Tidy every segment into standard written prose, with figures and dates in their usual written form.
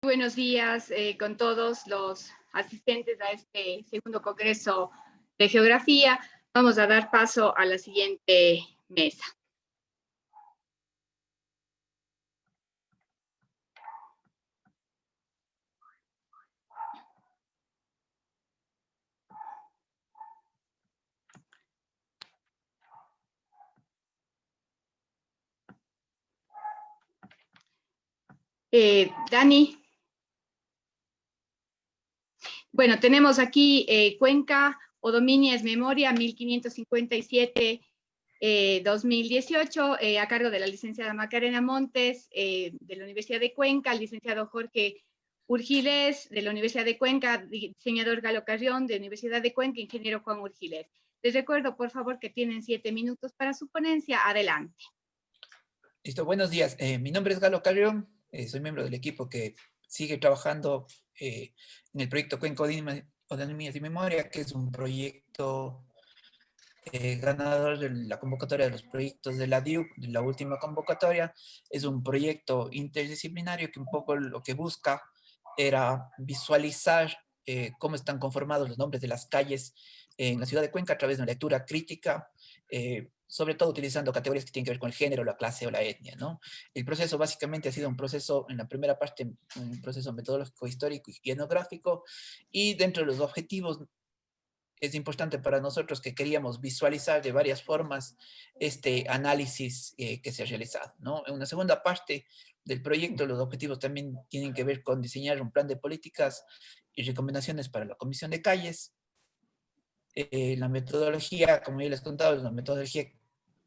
Buenos días con todos los asistentes a este segundo Congreso de Geografía. Vamos a dar paso a la siguiente mesa. Dani. Bueno, tenemos aquí Cuenca, Odomini es Memoria, 1557-2018, a cargo de la licenciada Macarena Montes, de la Universidad de Cuenca, el licenciado Jorge Urgiles, de la Universidad de Cuenca, diseñador Galo Carrión, de la Universidad de Cuenca, ingeniero Juan Urgiles. Les recuerdo, por favor, que tienen 7 minutos para su ponencia. Adelante. Listo, buenos días. Mi nombre es Galo Carrión, soy miembro del equipo que sigue trabajando en el proyecto Cuenca Odomías y Memoria, que es un proyecto ganador de la convocatoria de los proyectos de la DIUC, de la última convocatoria. Es un proyecto interdisciplinario que un poco lo que busca era visualizar cómo están conformados los nombres de las calles en la ciudad de Cuenca a través de una lectura crítica, sobre todo utilizando categorías que tienen que ver con el género, la clase o la etnia, ¿no? El proceso básicamente ha sido un proceso, en la primera parte, un proceso metodológico, histórico y etnográfico, y dentro de los objetivos es importante para nosotros que queríamos visualizar de varias formas este análisis que se ha realizado, ¿no? En una segunda parte del proyecto, los objetivos también tienen que ver con diseñar un plan de políticas y recomendaciones para la Comisión de Calles. La metodología, como ya les contaba, es una metodología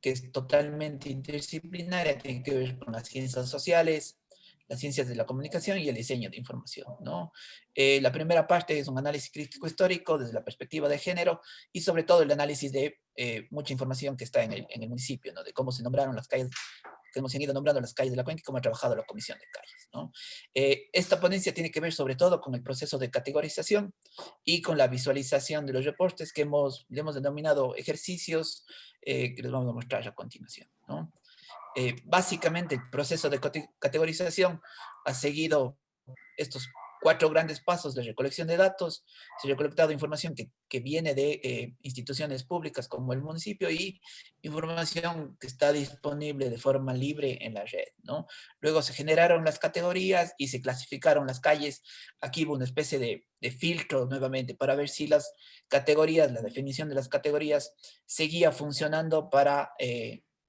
que es totalmente interdisciplinaria, tiene que ver con las ciencias sociales, las ciencias de la comunicación y el diseño de información, ¿no? La primera parte es un análisis crítico histórico desde la perspectiva de género y sobre todo el análisis de mucha información que está en el municipio, ¿no? De cómo se nombraron las calles, cómo se han ido nombrando las calles de la cuenca y cómo ha trabajado la Comisión de Calles, ¿no? Esta ponencia tiene que ver sobre todo con el proceso de categorización y con la visualización de los reportes que le hemos denominado ejercicios que les vamos a mostrar a continuación, ¿no? Básicamente el proceso de categorización ha seguido estos 4 grandes pasos de recolección de datos. Se ha recolectado información que viene de instituciones públicas como el municipio y información que está disponible de forma libre en la red, ¿no? Luego se generaron las categorías y se clasificaron las calles. Aquí hubo una especie de filtro nuevamente para ver si las categorías, la definición de las categorías seguía funcionando para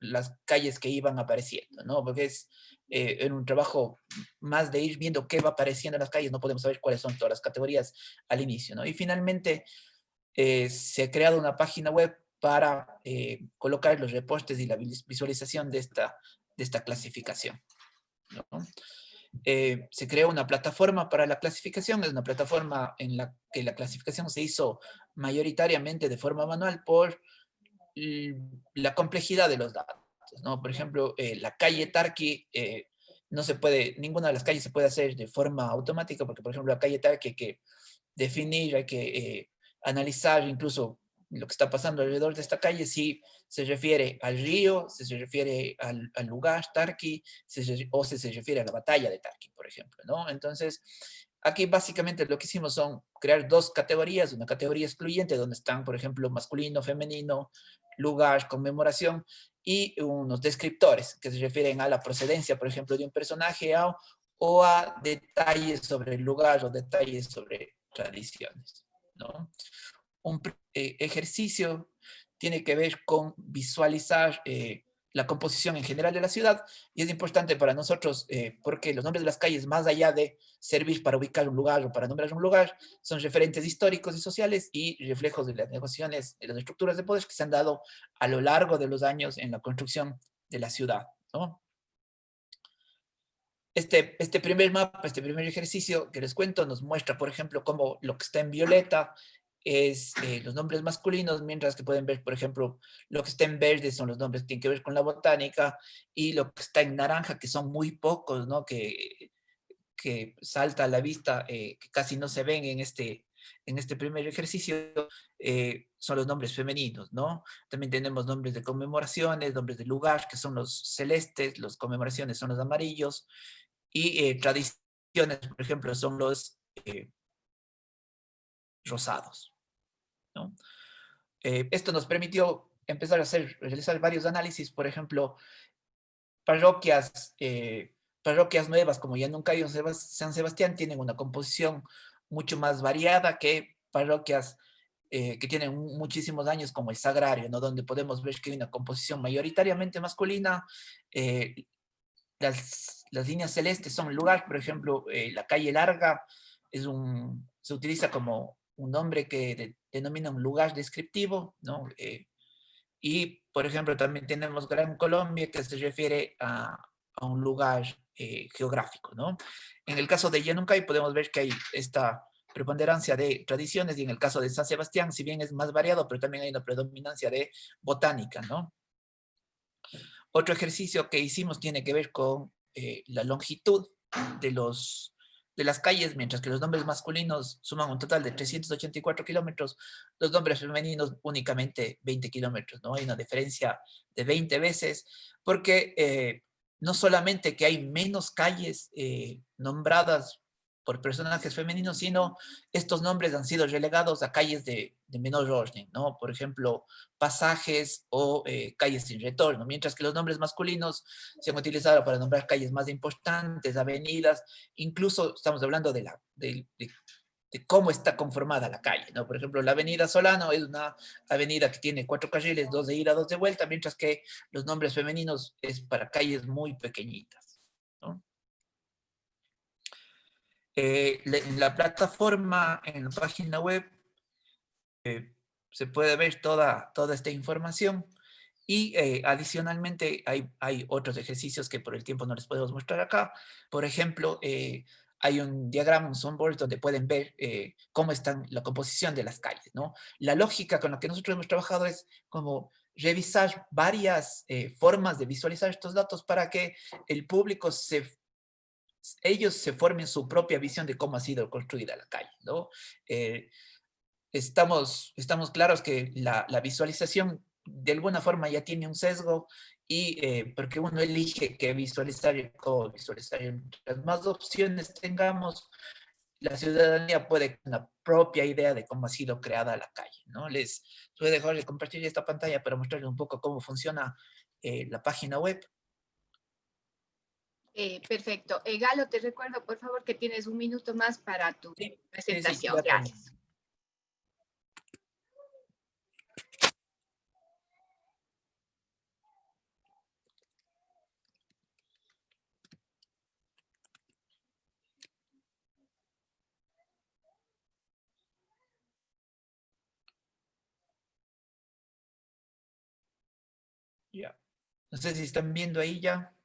las calles que iban apareciendo, ¿no? Porque es en un trabajo más de ir viendo qué va apareciendo en las calles, no podemos saber cuáles son todas las categorías al inicio, ¿no? Y finalmente se ha creado una página web para colocar los reportes y la visualización de esta clasificación, ¿no? Se creó una plataforma para la clasificación, es una plataforma en la que la clasificación se hizo mayoritariamente de forma manual por la complejidad de los datos, ¿no? Por ejemplo, la calle Tarqui, no se puede, ninguna de las calles se puede hacer de forma automática, porque, por ejemplo, la calle Tarqui hay que definir, hay que analizar incluso lo que está pasando alrededor de esta calle, si se refiere al río, si se refiere al lugar Tarqui, o si se refiere a la batalla de Tarqui, por ejemplo, ¿no? Entonces, aquí básicamente lo que hicimos son crear 2 categorías, una categoría excluyente donde están, por ejemplo, masculino, femenino, lugar, conmemoración, y unos descriptores que se refieren a la procedencia, por ejemplo, de un personaje o a detalles sobre el lugar o detalles sobre tradiciones, ¿no? Un ejercicio tiene que ver con visualizar la composición en general de la ciudad y es importante para nosotros porque los nombres de las calles, más allá de servir para ubicar un lugar o para nombrar un lugar, son referentes históricos y sociales y reflejos de las negociaciones, de las estructuras de poder que se han dado a lo largo de los años en la construcción de la ciudad, ¿no? Este primer mapa, este primer ejercicio que les cuento nos muestra, por ejemplo, cómo lo que está en violeta es los nombres masculinos, mientras que pueden ver, por ejemplo, lo que está en verde son los nombres que tienen que ver con la botánica, y lo que está en naranja, que son muy pocos, ¿no? Que salta a la vista, que casi no se ven en este primer ejercicio, son los nombres femeninos, ¿no? También tenemos nombres de conmemoraciones, nombres de lugar, que son los celestes, las conmemoraciones son los amarillos, y tradiciones por ejemplo, son los rosados, ¿no? Esto nos permitió empezar a realizar varios análisis, por ejemplo, parroquias, parroquias nuevas como Llanuncay o San Sebastián tienen una composición mucho más variada que parroquias que tienen muchísimos años como el Sagrario, ¿no? Donde podemos ver que hay una composición mayoritariamente masculina. Las líneas celestes son lugar, por ejemplo, la calle Larga se utiliza como un nombre que denomina un lugar descriptivo, ¿no? Y, por ejemplo, también tenemos Gran Colombia, que se refiere a un lugar geográfico, ¿no? En el caso de Llanuncay podemos ver que hay esta preponderancia de tradiciones, y en el caso de San Sebastián, si bien es más variado, pero también hay una predominancia de botánica, ¿no? Otro ejercicio que hicimos tiene que ver con la longitud de, de las calles, mientras que los nombres masculinos suman un total de 384 kilómetros, los nombres femeninos únicamente 20 kilómetros, ¿no? Hay una diferencia de 20 veces, porque no solamente que hay menos calles nombradas por personajes femeninos, sino estos nombres han sido relegados a calles de menor orden, ¿no? Por ejemplo, pasajes o calles sin retorno, mientras que los nombres masculinos se han utilizado para nombrar calles más importantes, avenidas, incluso estamos hablando de cómo está conformada la calle, ¿no? Por ejemplo, la avenida Solano es una avenida que tiene 4 carriles, 2 de ida, 2 de vuelta, mientras que los nombres femeninos es para calles muy pequeñitas, ¿no? En la plataforma, en la página web, se puede ver toda esta información. Y adicionalmente hay otros ejercicios que por el tiempo no les podemos mostrar acá. Por ejemplo, hay un diagrama, un soundboard, donde pueden ver cómo está la composición de las calles, ¿no? La lógica con la que nosotros hemos trabajado es como revisar varias formas de visualizar estos datos para que el público ellos se formen su propia visión de cómo ha sido construida la calle, ¿no? Eh, estamos claros que la visualización de alguna forma ya tiene un sesgo, y porque uno elige qué visualizar y cómo visualizar. Mientras más opciones tengamos, la ciudadanía puede tener una propia idea de cómo ha sido creada la calle, ¿no? Les voy a dejar de compartir esta pantalla para mostrarles un poco cómo funciona la página web. Perfecto. Galo, te recuerdo, por favor, que tienes un minuto más para tu Sí, sí, sí, presentación. ya terminé. Gracias. Ya. No sé si están viendo ahí ya.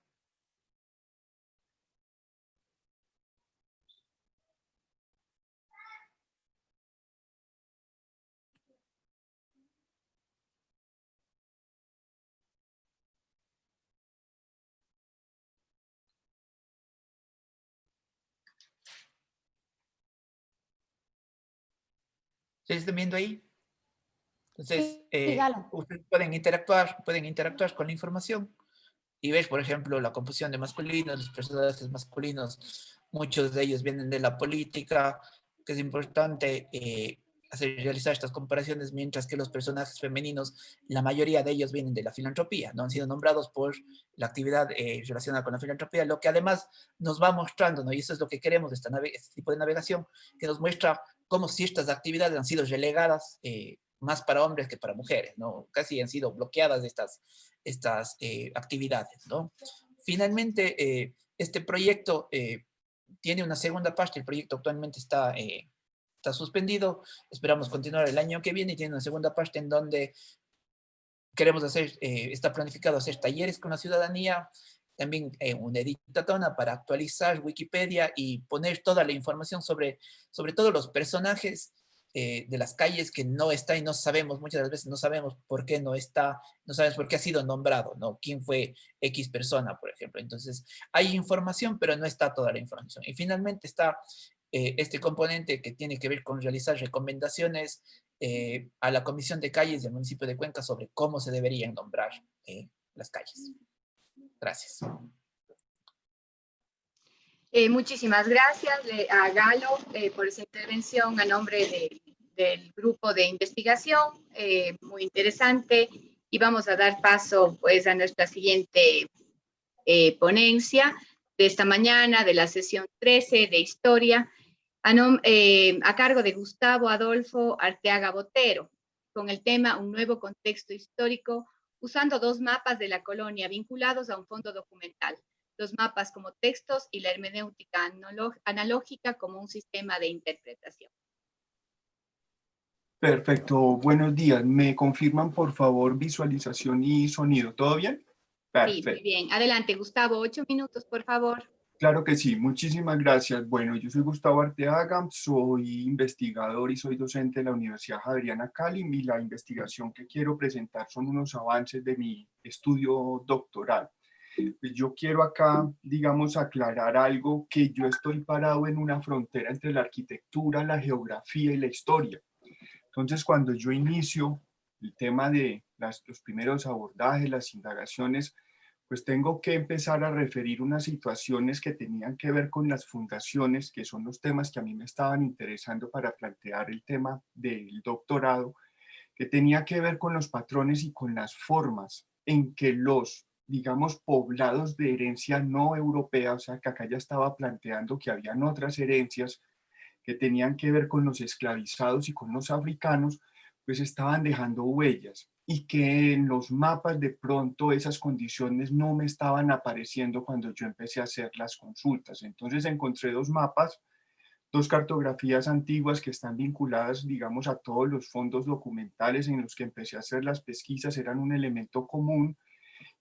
¿Sí están viendo ahí? Entonces, Sí, Galo. ustedes pueden interactuar con la información y ver, por ejemplo, la composición de masculinos, los personajes masculinos, muchos de ellos vienen de la política, que es importante realizar estas comparaciones, mientras que los personajes femeninos, la mayoría de ellos vienen de la filantropía, no han sido nombrados por la actividad relacionada con la filantropía, lo que además nos va mostrando, ¿no? Y eso es lo que queremos de este tipo de navegación, que nos muestra cómo ciertas actividades han sido relegadas más para hombres que para mujeres, ¿no? Casi han sido bloqueadas estas actividades, ¿no? Finalmente, este proyecto tiene una segunda parte. El proyecto actualmente está suspendido, esperamos continuar el año que viene, y tiene una segunda parte en donde queremos hacer, está planificado hacer talleres con la ciudadanía, también una editatona para actualizar Wikipedia y poner toda la información sobre todos los personajes de las calles que no está, y no sabemos, muchas de las veces no sabemos por qué no está, no sabemos por qué ha sido nombrado, ¿no? ¿Quién fue X persona, por ejemplo? Entonces, hay información, pero no está toda la información. Y finalmente está este componente que tiene que ver con realizar recomendaciones a la Comisión de Calles del municipio de Cuenca sobre cómo se deberían nombrar las calles. Gracias. Muchísimas gracias a Galo por esa intervención a nombre del grupo de investigación, muy interesante. Y vamos a dar paso pues a nuestra siguiente ponencia de esta mañana, de la sesión 13 de Historia, a cargo de Gustavo Adolfo Arteaga Botero, con el tema Un nuevo contexto histórico, usando dos mapas de la colonia vinculados a un fondo documental, los mapas como textos y la hermenéutica analógica como un sistema de interpretación. Perfecto, buenos días. ¿Me confirman por favor visualización y sonido? ¿Todo bien? Sí, muy Perfecto. bien. Adelante, Gustavo, 8 minutos, por favor. Claro que sí, muchísimas gracias. Bueno, yo soy Gustavo Arteaga, soy investigador y soy docente de la Universidad Javeriana Cali y la investigación que quiero presentar son unos avances de mi estudio doctoral. Pues yo quiero acá, digamos, aclarar algo, que yo estoy parado en una frontera entre la arquitectura, la geografía y la historia. Entonces, cuando yo inicio el tema de los primeros abordajes, las indagaciones, pues tengo que empezar a referir unas situaciones que tenían que ver con las fundaciones, que son los temas que a mí me estaban interesando para plantear el tema del doctorado, que tenía que ver con los patrones y con las formas en que los, digamos, poblados de herencia no europea, o sea, que acá ya estaba planteando que habían otras herencias que tenían que ver con los esclavizados y con los africanos, pues estaban dejando huellas y que en los mapas de pronto esas condiciones no me estaban apareciendo cuando yo empecé a hacer las consultas. Entonces encontré dos mapas, dos cartografías antiguas que están vinculadas, digamos, a todos los fondos documentales en los que empecé a hacer las pesquisas, eran un elemento común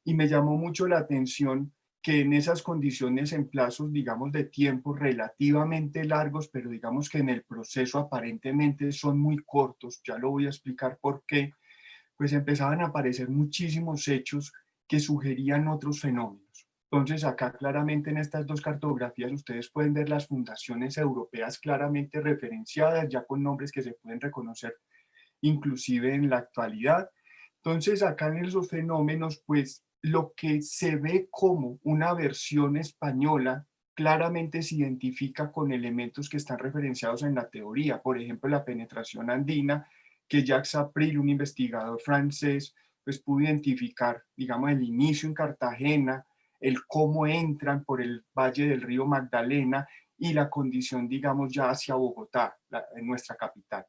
y me llamó mucho la atención que en esas condiciones, en plazos, digamos, de tiempo relativamente largos, pero digamos que en el proceso aparentemente son muy cortos, ya lo voy a explicar por qué, pues empezaban a aparecer muchísimos hechos que sugerían otros fenómenos. Entonces, acá claramente en estas dos cartografías ustedes pueden ver las fundaciones europeas claramente referenciadas, ya con nombres que se pueden reconocer inclusive en la actualidad. Entonces, acá en esos fenómenos, pues lo que se ve como una versión española claramente se identifica con elementos que están referenciados en la teoría, por ejemplo, la penetración andina, que Jacques April, un investigador francés, pues pudo identificar, digamos, el inicio en Cartagena, el cómo entran por el valle del río Magdalena y la condición, digamos, ya hacia Bogotá, en nuestra capital.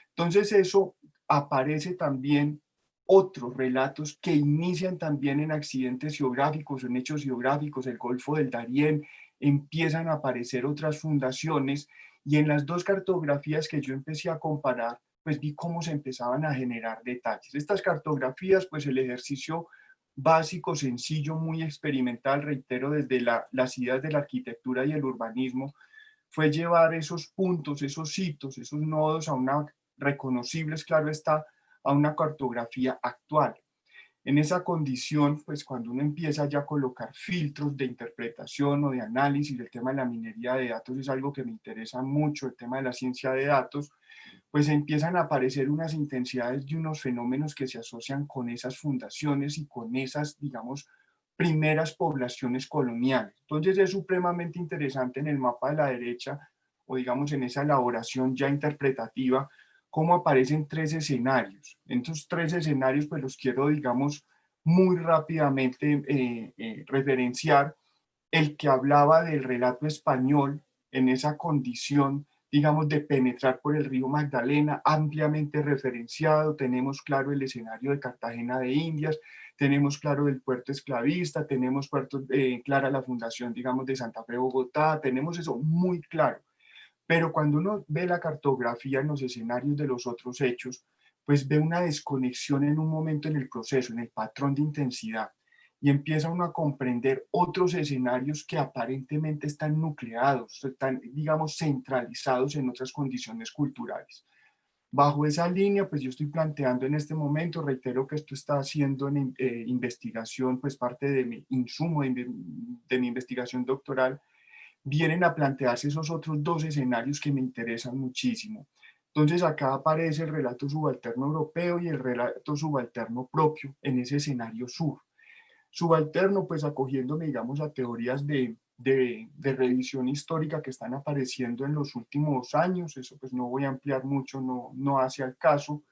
Entonces eso aparece también otros relatos que inician también en accidentes geográficos, en hechos geográficos, el Golfo del Darién, empiezan a aparecer otras fundaciones y en las dos cartografías que yo empecé a comparar, pues vi cómo se empezaban a generar detalles. Estas cartografías, pues el ejercicio básico, sencillo, muy experimental, reitero, desde las ideas de la arquitectura y el urbanismo, fue llevar esos puntos, esos hitos, esos nodos a una reconocibles, claro está, a una cartografía actual. En esa condición, pues cuando uno empieza ya a colocar filtros de interpretación o de análisis, el tema de la minería de datos es algo que me interesa mucho, el tema de la ciencia de datos, pues empiezan a aparecer unas intensidades y unos fenómenos que se asocian con esas fundaciones y con esas, digamos, primeras poblaciones coloniales. Entonces es supremamente interesante en el mapa de la derecha, o digamos en esa elaboración ya interpretativa, cómo aparecen tres escenarios. En estos tres escenarios, pues los quiero, digamos, muy rápidamente referenciar. El que hablaba del relato español en esa condición, digamos, de penetrar por el río Magdalena, ampliamente referenciado. Tenemos claro el escenario de Cartagena de Indias, tenemos claro el puerto esclavista, tenemos clara la fundación, digamos, de Santa Fe, Bogotá, tenemos eso muy claro. Pero cuando uno ve la cartografía en los escenarios de los otros hechos, pues ve una desconexión en un momento en el proceso, en el patrón de intensidad, y empieza uno a comprender otros escenarios que aparentemente están nucleados, están, digamos, centralizados en otras condiciones culturales. Bajo esa línea, pues yo estoy planteando en este momento, reitero que esto está haciendo en investigación, pues parte de mi insumo de mi investigación doctoral, vienen a plantearse esos otros dos escenarios que me interesan muchísimo. Entonces acá aparece el relato subalterno europeo y el relato subalterno propio en ese escenario sur. Subalterno, pues acogiéndome, digamos, a teorías de de revisión histórica que están apareciendo en los últimos años. Eso pues no voy a ampliar mucho, no hace al caso.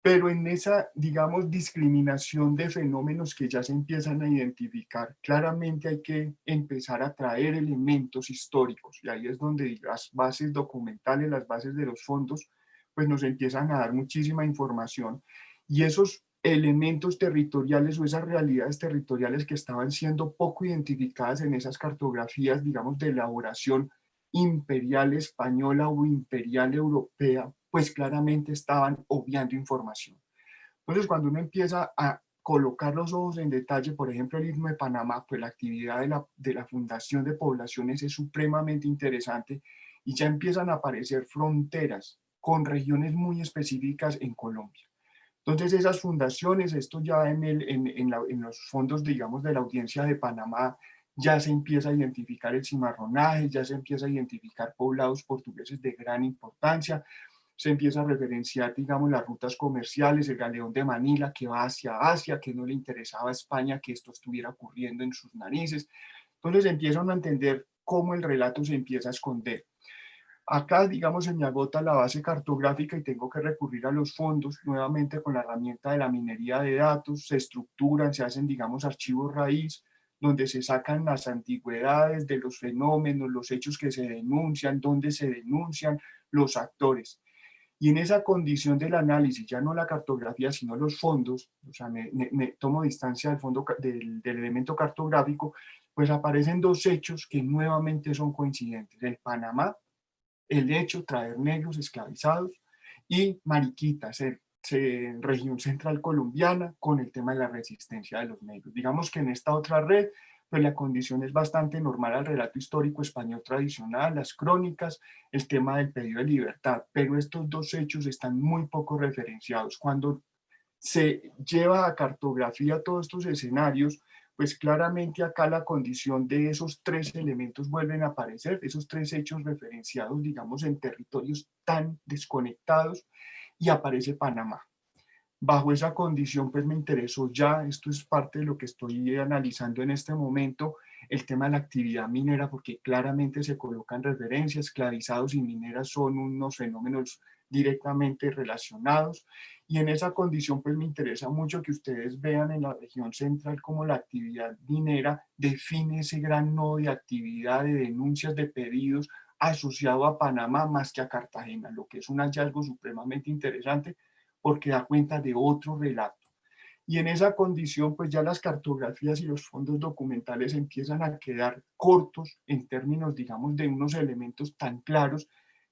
Pero en esa, digamos, discriminación de fenómenos que ya se empiezan a identificar, claramente hay que empezar a traer elementos históricos, y ahí es donde las bases documentales, las bases de los fondos, pues nos empiezan a dar muchísima información, y esos elementos territoriales o esas realidades territoriales que estaban siendo poco identificadas en esas cartografías, digamos, de elaboración imperial española o imperial europea, pues claramente estaban obviando información. Entonces, cuando uno empieza a colocar los ojos en detalle, por ejemplo, el Istmo de Panamá, pues la actividad de la fundación de poblaciones es supremamente interesante y ya empiezan a aparecer fronteras con regiones muy específicas en Colombia. Entonces, esas fundaciones, esto ya en los fondos, digamos, de la Audiencia de Panamá, ya se empieza a identificar el cimarronaje, ya se empieza a identificar poblados portugueses de gran importancia, se empieza a referenciar, digamos, las rutas comerciales, el galeón de Manila que va hacia Asia, que no le interesaba a España que esto estuviera ocurriendo en sus narices. Entonces empiezan a entender cómo el relato se empieza a esconder. Acá, digamos, se me agota la base cartográfica y tengo que recurrir a los fondos nuevamente con la herramienta de la minería de datos, se estructuran, se hacen, digamos, archivos raíz, donde se sacan las antigüedades de los fenómenos, los hechos que se denuncian, dónde se denuncian, los actores. Y en esa condición del análisis, ya no la cartografía, sino los fondos, o sea, me tomo distancia del, del elemento cartográfico, pues aparecen dos hechos que nuevamente son coincidentes. El Panamá, el hecho traer negros esclavizados, y Mariquitas, región central colombiana, con el tema de la resistencia de los negros. Digamos que en esta otra red, pues la condición es bastante normal al relato histórico español tradicional, las crónicas, el tema del pedido de libertad, pero estos dos hechos están muy poco referenciados. Cuando se lleva a cartografía todos estos escenarios, pues claramente acá la condición de esos tres elementos vuelven a aparecer, esos tres hechos referenciados, digamos, en territorios tan desconectados, y aparece Panamá. Bajo esa condición, pues me interesó ya, esto es parte de lo que estoy analizando en este momento, el tema de la actividad minera, porque claramente se colocan referencias, esclavizados y mineras son unos fenómenos directamente relacionados, y en esa condición pues me interesa mucho que ustedes vean en la región central cómo la actividad minera define ese gran nodo de actividad, de denuncias, de pedidos asociado a Panamá más que a Cartagena, lo que es un hallazgo supremamente interesante porque da cuenta de otro relato. Y en esa condición, pues ya las cartografías y los fondos documentales empiezan a quedar cortos en términos, digamos, de unos elementos tan claros.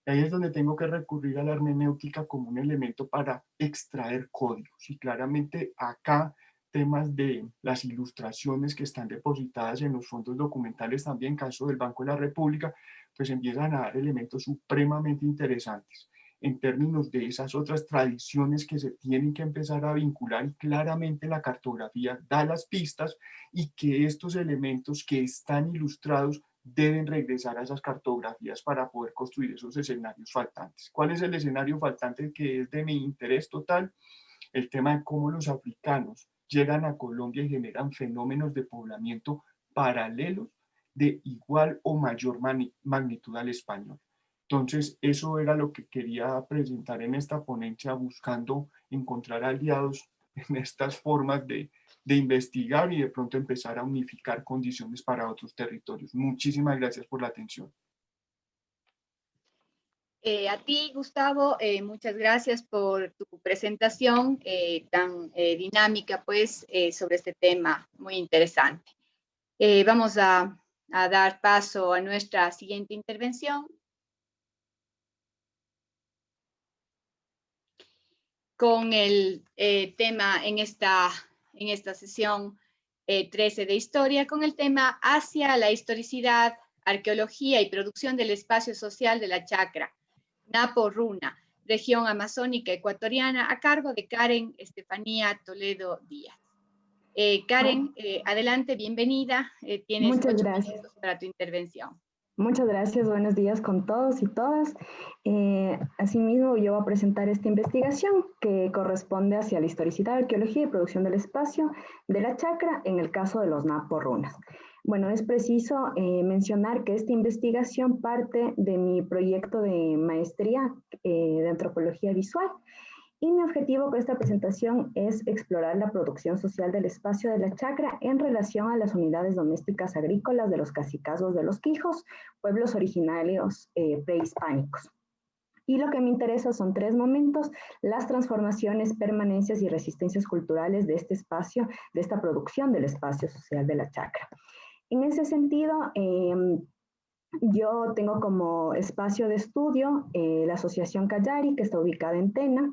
Y ahí es donde tengo que recurrir a la hermenéutica como un elemento para extraer códigos. Y claramente acá temas de las ilustraciones que están depositadas en los fondos documentales, también en caso del Banco de la República, pues empiezan a dar elementos supremamente interesantes en términos de esas otras tradiciones que se tienen que empezar a vincular, y claramente la cartografía da las pistas, y que estos elementos que están ilustrados deben regresar a esas cartografías para poder construir esos escenarios faltantes. ¿Cuál es el escenario faltante que es de mi interés total? El tema de cómo los africanos llegan a Colombia y generan fenómenos de poblamiento paralelos de igual o mayor magnitud al español. Entonces, eso era lo que quería presentar en esta ponencia, buscando encontrar aliados en estas formas de investigar y de pronto empezar a unificar condiciones para otros territorios. Muchísimas gracias por la atención. A ti, Gustavo, muchas gracias por tu presentación tan dinámica, pues, sobre este tema muy interesante. Vamos a dar paso a nuestra siguiente intervención. Con el tema en esta sesión 13 de historia, con el tema Hacia la historicidad, arqueología y producción del espacio social de la chacra, Napo Runa, región amazónica ecuatoriana, a cargo de Karen Estefanía Toledo Díaz. Karen, adelante, bienvenida. Tienes 8 minutos para tu intervención. Muchas gracias, buenos días con todos y todas. Asimismo, yo voy a presentar esta investigación que corresponde hacia la historicidad, arqueología y producción del espacio de la chacra en el caso de los Napo Runas. Bueno, es preciso mencionar que esta investigación parte de mi proyecto de maestría de antropología visual. Y mi objetivo con esta presentación es explorar la producción social del espacio de la chacra en relación a las unidades domésticas agrícolas de los cacicazgos de los Quijos, pueblos originarios prehispánicos. Y lo que me interesa son 3 momentos: las transformaciones, permanencias y resistencias culturales de este espacio, de esta producción del espacio social de la chacra. En ese sentido, yo tengo como espacio de estudio la Asociación Callari, que está ubicada en Tena,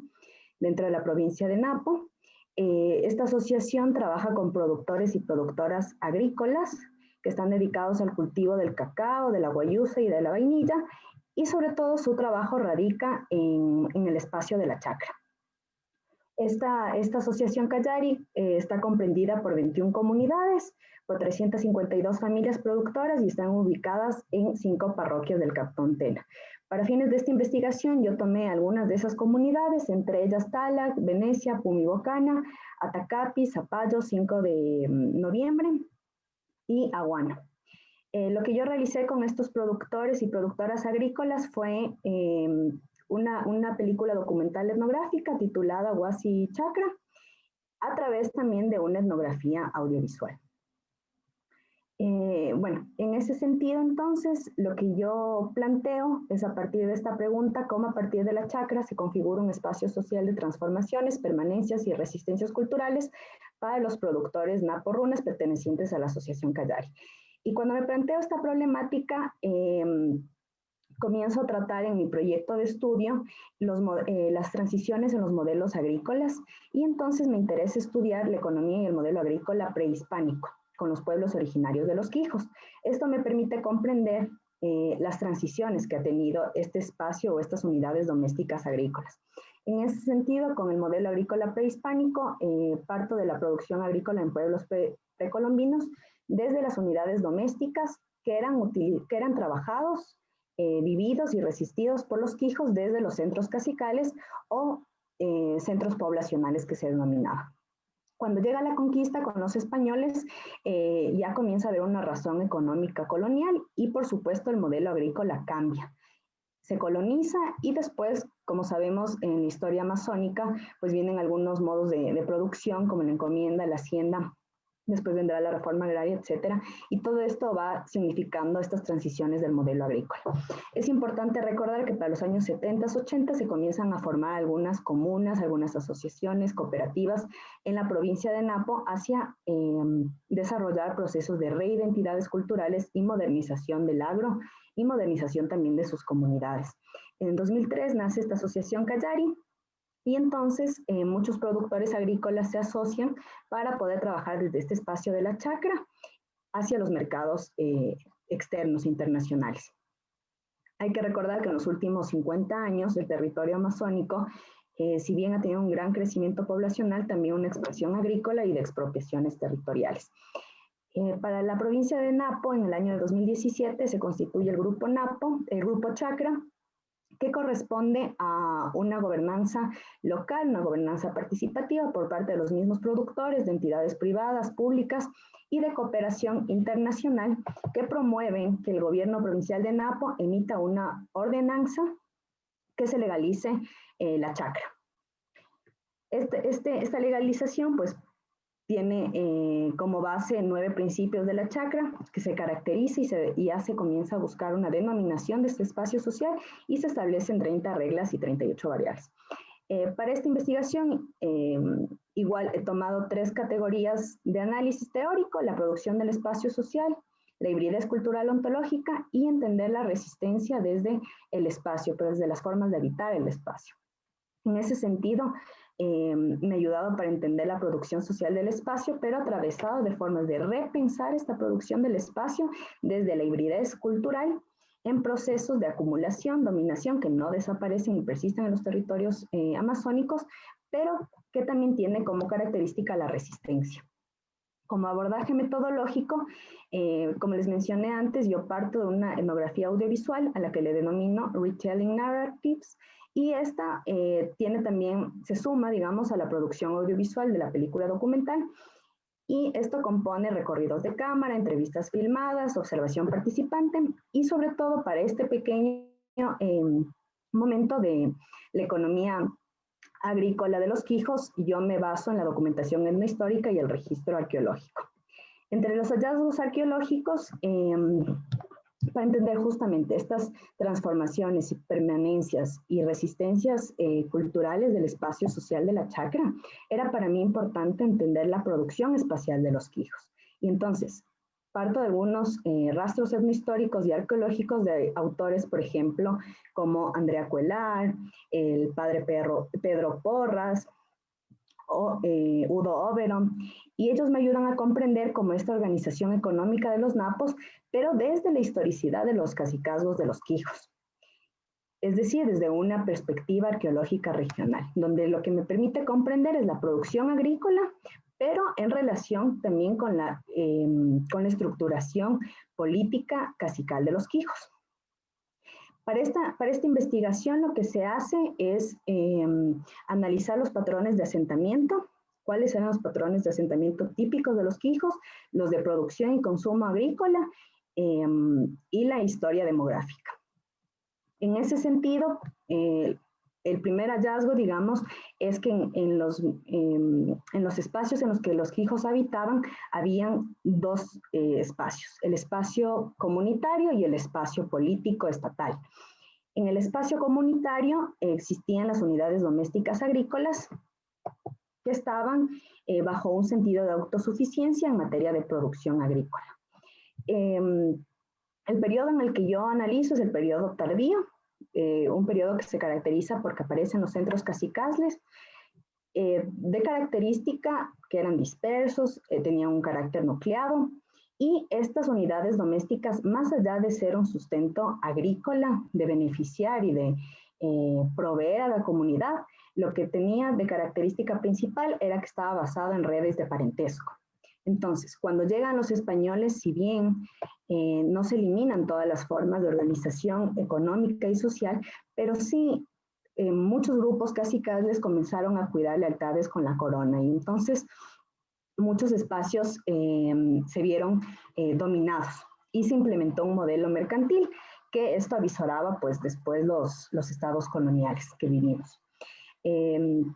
dentro de la provincia de Napo. Esta asociación trabaja con productores y productoras agrícolas que están dedicados al cultivo del cacao, de la guayusa y de la vainilla, y sobre todo su trabajo radica en el espacio de la chacra. Esta asociación Callari está comprendida por 21 comunidades, por 352 familias productoras y están ubicadas en 5 parroquias del Cantón Tena. Para fines de esta investigación, yo tomé algunas de esas comunidades, entre ellas Talac, Venecia, Pumibocana, Atacapi, Zapallo, 5 de noviembre y Aguana. Lo que yo realicé con estos productores y productoras agrícolas fue una película documental etnográfica titulada Huasi Chacra, a través también de una etnografía audiovisual. Bueno, en ese sentido, entonces, lo que yo planteo es, a partir de esta pregunta, cómo a partir de la chacra se configura un espacio social de transformaciones, permanencias y resistencias culturales para los productores naporrunas pertenecientes a la Asociación Callari. Y cuando me planteo esta problemática, comienzo a tratar en mi proyecto de estudio las transiciones en los modelos agrícolas, y entonces me interesa estudiar la economía y el modelo agrícola prehispánico con los pueblos originarios de los Quijos. Esto me permite comprender las transiciones que ha tenido este espacio o estas unidades domésticas agrícolas. En ese sentido, con el modelo agrícola prehispánico, parto de la producción agrícola en pueblos precolombinos desde las unidades domésticas que eran trabajados, vividos y resistidos por los Quijos desde los centros cacicales o centros poblacionales que se denominaban. Cuando llega la conquista con los españoles, ya comienza a haber una razón económica colonial y, por supuesto, el modelo agrícola cambia. Se coloniza y después, como sabemos, en la historia amazónica, pues vienen algunos modos de producción, como la encomienda, la hacienda. Después vendrá la reforma agraria, etcétera, y todo esto va significando estas transiciones del modelo agrícola. Es importante recordar que para los años 70, 80 se comienzan a formar algunas comunas, algunas asociaciones, cooperativas en la provincia de Napo hacia desarrollar procesos de reidentidades culturales y modernización del agro y modernización también de sus comunidades. En 2003 nace esta asociación Callari, y entonces muchos productores agrícolas se asocian para poder trabajar desde este espacio de la chacra hacia los mercados externos, internacionales. Hay que recordar que en los últimos 50 años el territorio amazónico, si bien ha tenido un gran crecimiento poblacional, también una expansión agrícola y de expropiaciones territoriales. Para la provincia de Napo, en el año de 2017, se constituye el Grupo Napo, el Grupo Chacra, que corresponde a una gobernanza local, una gobernanza participativa por parte de los mismos productores, de entidades privadas, públicas y de cooperación internacional, que promueven que el gobierno provincial de Napo emita una ordenanza que se legalice la chacra. Esta legalización, pues, tiene como base 9 principios de la chacra, que se caracteriza y comienza a buscar una denominación de este espacio social, y se establecen 30 reglas y 38 variables. Para esta investigación, igual he tomado 3 categorías de análisis teórico: la producción del espacio social, la hibridez cultural ontológica y entender la resistencia desde el espacio, pero desde las formas de habitar el espacio. En ese sentido, me ha ayudado para entender la producción social del espacio, pero atravesado de formas de repensar esta producción del espacio desde la hibridez cultural en procesos de acumulación, dominación, que no desaparecen y persisten en los territorios amazónicos, pero que también tiene como característica la resistencia. Como abordaje metodológico, como les mencioné antes, yo parto de una etnografía audiovisual a la que le denomino Retelling Narratives, y esta se suma, digamos, a la producción audiovisual de la película documental, Y esto compone recorridos de cámara, entrevistas filmadas, observación participante y sobre todo para este pequeño momento de la economía agrícola de los Quijos, yo me baso en la documentación etnohistórica y el registro arqueológico. Entre los hallazgos arqueológicos, para entender justamente estas transformaciones y permanencias y resistencias culturales del espacio social de la chacra, era para mí importante entender la producción espacial de los Quijos. Y entonces, parto de algunos rastros etnohistóricos y arqueológicos de autores, por ejemplo, como Andrea Cuellar, el padre Pedro Porras, o Udo Oberon, y ellos me ayudan a comprender cómo esta organización económica de los napos, pero desde la historicidad de los cacicazgos de los Quijos. Es decir, desde una perspectiva arqueológica regional, donde lo que me permite comprender es la producción agrícola, pero en relación también con la estructuración política cacical de los Quijos. Para esta investigación lo que se hace es analizar los patrones de asentamiento, cuáles eran los patrones de asentamiento típicos de los Quijos, los de producción y consumo agrícola y la historia demográfica. En ese sentido, el primer hallazgo, digamos, es que en los espacios en los que los Quijos habitaban, habían dos espacios, el espacio comunitario y el espacio político estatal. En el espacio comunitario existían las unidades domésticas agrícolas que estaban bajo un sentido de autosuficiencia en materia de producción agrícola. El periodo en el que yo analizo es el periodo tardío, un periodo que se caracteriza porque aparecen los centros cacicazles, de característica que eran dispersos, tenían un carácter nucleado, y estas unidades domésticas, más allá de ser un sustento agrícola, de beneficiar y de proveer a la comunidad, lo que tenía de característica principal era que estaba basado en redes de parentesco. Entonces, cuando llegan los españoles, si bien no se eliminan todas las formas de organización económica y social, pero sí muchos grupos cacicazles comenzaron a cuidar lealtades con la corona, y entonces muchos espacios se vieron dominados y se implementó un modelo mercantil que esto avisoraba pues después los estados coloniales que vivimos. En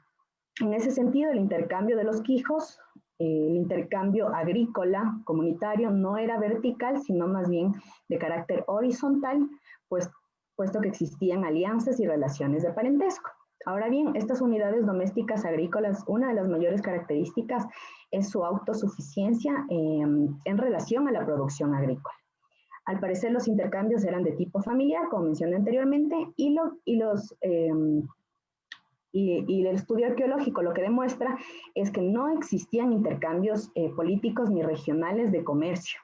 ese sentido, el intercambio de los Quijos, el intercambio agrícola comunitario no era vertical, sino más bien de carácter horizontal, puesto que existían alianzas y relaciones de parentesco. Ahora bien, estas unidades domésticas agrícolas, una de las mayores características es su autosuficiencia en relación a la producción agrícola. Al parecer, los intercambios eran de tipo familiar, como mencioné anteriormente, y el estudio arqueológico lo que demuestra es que no existían intercambios políticos ni regionales de comercio,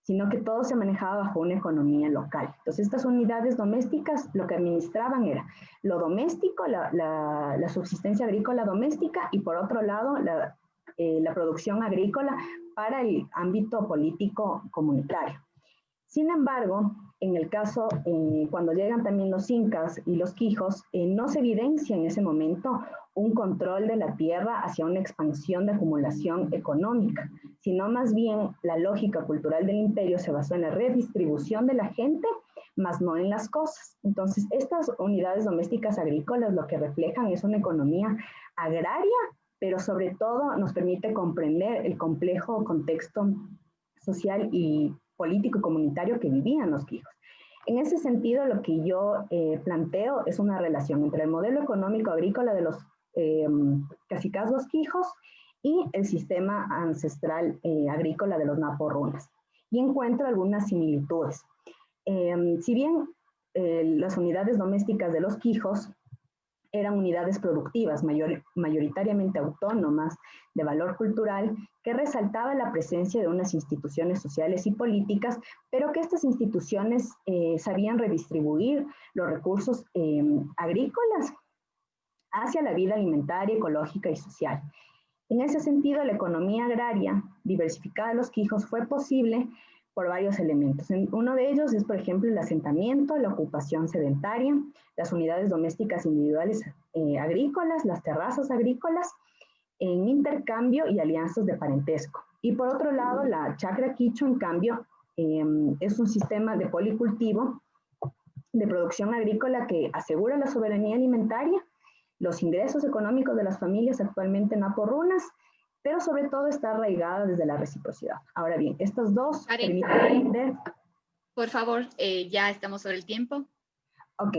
sino que todo se manejaba bajo una economía local. Entonces, estas unidades domésticas lo que administraban era lo doméstico, la subsistencia agrícola doméstica, y por otro lado, la producción agrícola para el ámbito político comunitario. Sin embargo, en el caso, cuando llegan también los incas y los quijos, no se evidencia en ese momento un control de la tierra hacia una expansión de acumulación económica, sino más bien la lógica cultural del imperio se basó en la redistribución de la gente, más no en las cosas. Entonces, estas unidades domésticas agrícolas lo que reflejan es una economía agraria, pero sobre todo nos permite comprender el complejo contexto social y político y comunitario que vivían los quijos. En ese sentido, lo que yo planteo es una relación entre el modelo económico agrícola de los cacicazgos quijos y el sistema ancestral agrícola de los naporrunas. Y encuentro algunas similitudes. Si bien las unidades domésticas de los quijos eran unidades productivas, mayoritariamente autónomas, de valor cultural, que resaltaba la presencia de unas instituciones sociales y políticas, pero que estas instituciones sabían redistribuir los recursos agrícolas hacia la vida alimentaria, ecológica y social. En ese sentido, la economía agraria diversificada de los quijos fue posible por varios elementos. Uno de ellos es, por ejemplo, el asentamiento, la ocupación sedentaria, las unidades domésticas individuales agrícolas, las terrazas agrícolas, en intercambio y alianzas de parentesco. Y por otro lado, la chacra quichua, en cambio, es un sistema de policultivo de producción agrícola que asegura la soberanía alimentaria, los ingresos económicos de las familias actualmente naporrunas, pero sobre todo está arraigada desde la reciprocidad. Ahora bien, estos dos permiten ver... Por favor, ya estamos sobre el tiempo. Ok,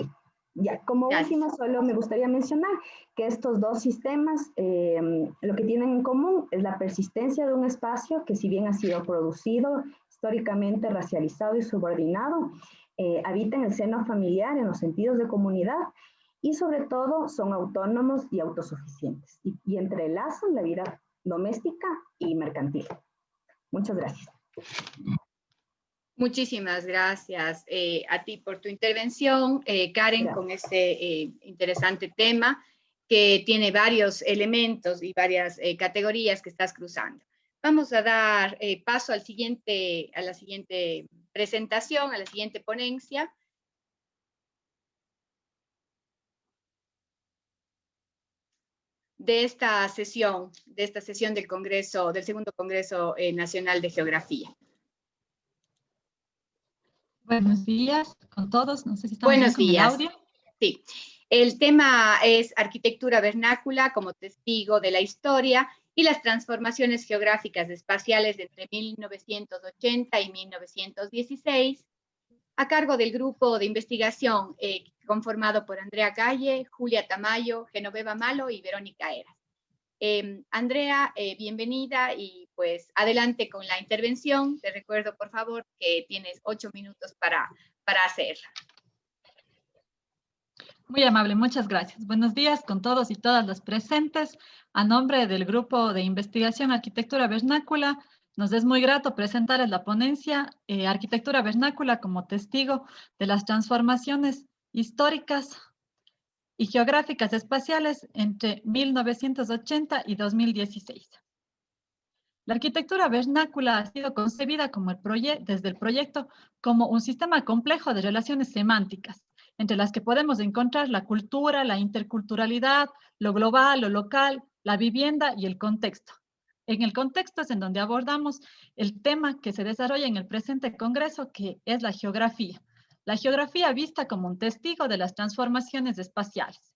ya, como último solo me gustaría mencionar que estos dos sistemas lo que tienen en común es la persistencia de un espacio que, si bien ha sido producido, históricamente racializado y subordinado, habita en el seno familiar, en los sentidos de comunidad, y sobre todo son autónomos y autosuficientes, y entrelazan la vida doméstica y mercantil. Muchas gracias. Muchísimas gracias a ti por tu intervención, Karen, con este interesante tema que tiene varios elementos y varias categorías que estás cruzando. Vamos a dar paso a la siguiente presentación, a la siguiente ponencia. De esta sesión del Congreso, del segundo Congreso Nacional de Geografía. Buenos días con todos. No sé si estamos Buenos con el días. audio. Sí. El tema es arquitectura vernácula como testigo de la historia y las transformaciones geográficas espaciales entre 1980 y 1916, a cargo del grupo de investigación conformado por Andrea Galle, Julia Tamayo, Genoveva Malo y Verónica Eras. Andrea, bienvenida y pues adelante con la intervención. Te recuerdo, por favor, que tienes 8 minutos para hacerla. Muy amable, muchas gracias. Buenos días con todos y todas los presentes. A nombre del Grupo de Investigación Arquitectura Vernácula, nos es muy grato presentarles la ponencia Arquitectura Vernácula como testigo de las transformaciones históricas y geográficas espaciales entre 1980 y 2016. La arquitectura vernácula ha sido concebida como desde el proyecto como un sistema complejo de relaciones semánticas, entre las que podemos encontrar la cultura, la interculturalidad, lo global, lo local, la vivienda y el contexto. En el contexto es en donde abordamos el tema que se desarrolla en el presente congreso, que es la geografía. La geografía vista como un testigo de las transformaciones espaciales.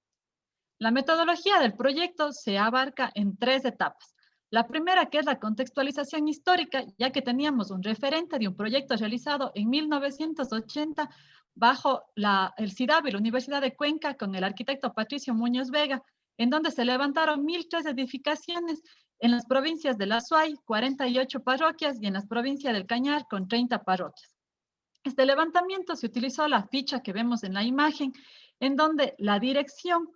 La metodología del proyecto se abarca en 3 etapas. La primera, que es la contextualización histórica, ya que teníamos un referente de un proyecto realizado en 1980 bajo el CIDAB y la Universidad de Cuenca con el arquitecto Patricio Muñoz Vega, en donde se levantaron 1.003 edificaciones en las provincias de La Suay, 48 parroquias, y en las provincias del Cañar, con 30 parroquias. Este levantamiento se utilizó la ficha que vemos en la imagen, en donde la dirección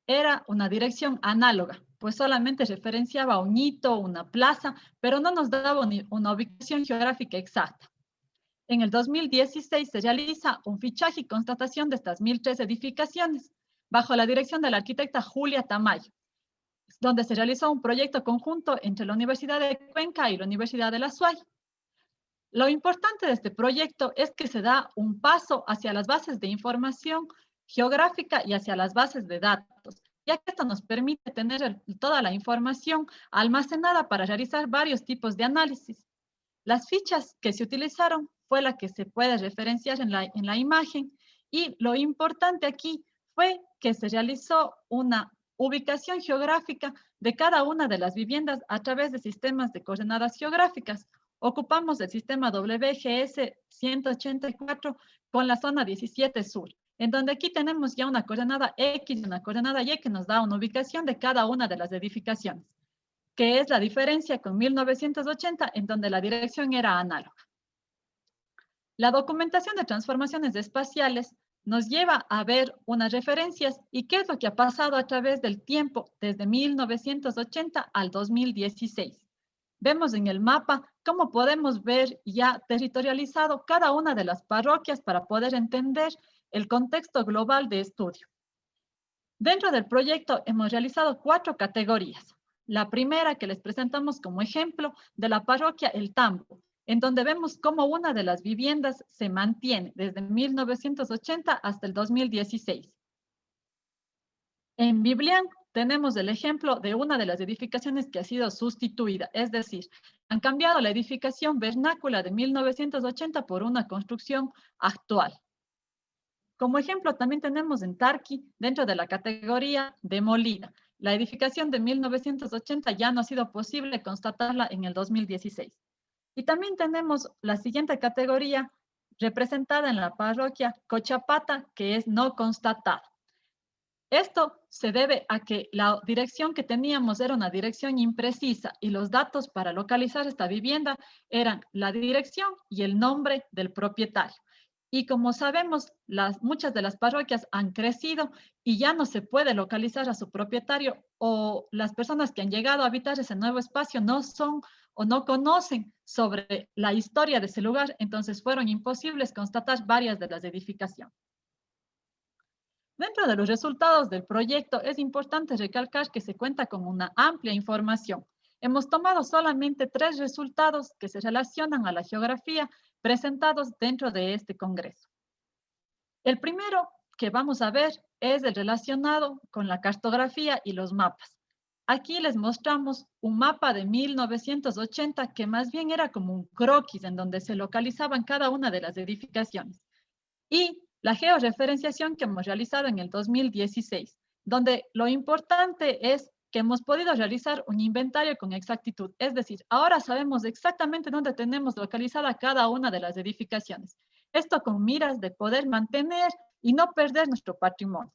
era una dirección análoga, pues solamente referenciaba un hito, una plaza, pero no nos daba una ubicación geográfica exacta. En el 2016 se realiza un fichaje y constatación de estas 1.003 edificaciones, bajo la dirección de la arquitecta Julia Tamayo, donde se realizó un proyecto conjunto entre la Universidad de Cuenca y la Universidad de La Suay. Lo importante de este proyecto es que se da un paso hacia las bases de información geográfica y hacia las bases de datos, ya que esto nos permite tener toda la información almacenada para realizar varios tipos de análisis. Las fichas que se utilizaron fue la que se puede referenciar en la imagen, y lo importante aquí fue que se realizó una ubicación geográfica de cada una de las viviendas a través de sistemas de coordenadas geográficas. Ocupamos el sistema WGS 184 con la zona 17 sur, en donde aquí tenemos ya una coordenada X y una coordenada Y que nos da una ubicación de cada una de las edificaciones, que es la diferencia con 1980, en donde la dirección era análoga. La documentación de transformaciones espaciales nos lleva a ver unas referencias y qué es lo que ha pasado a través del tiempo desde 1980 al 2016. Vemos en el mapa cómo podemos ver ya territorializado cada una de las parroquias para poder entender el contexto global de estudio. Dentro del proyecto hemos realizado 4 categorías. La primera, que les presentamos como ejemplo, de la parroquia El Tambo, en donde vemos cómo una de las viviendas se mantiene desde 1980 hasta el 2016. En Biblián tenemos el ejemplo de una de las edificaciones que ha sido sustituida, es decir, han cambiado la edificación vernácula de 1980 por una construcción actual. Como ejemplo, también tenemos en Tarqui, dentro de la categoría demolida. La edificación de 1980 ya no ha sido posible constatarla en el 2016. Y también tenemos la siguiente categoría representada en la parroquia Cochapata, que es no constatada. Esto se debe a que la dirección que teníamos era una dirección imprecisa y los datos para localizar esta vivienda eran la dirección y el nombre del propietario. Y como sabemos, muchas de las parroquias han crecido y ya no se puede localizar a su propietario, o las personas que han llegado a habitar ese nuevo espacio no son o no conocen sobre la historia de ese lugar, entonces fueron imposibles constatar varias de las edificaciones. Dentro de los resultados del proyecto es importante recalcar que se cuenta con una amplia información. Hemos tomado solamente 3 resultados que se relacionan a la geografía presentados dentro de este congreso. El primero que vamos a ver es el relacionado con la cartografía y los mapas. Aquí les mostramos un mapa de 1980 que más bien era como un croquis en donde se localizaban cada una de las edificaciones. Y la georreferenciación que hemos realizado en el 2016, donde lo importante es que hemos podido realizar un inventario con exactitud. Es decir, ahora sabemos exactamente dónde tenemos localizada cada una de las edificaciones. Esto con miras de poder mantener y no perder nuestro patrimonio.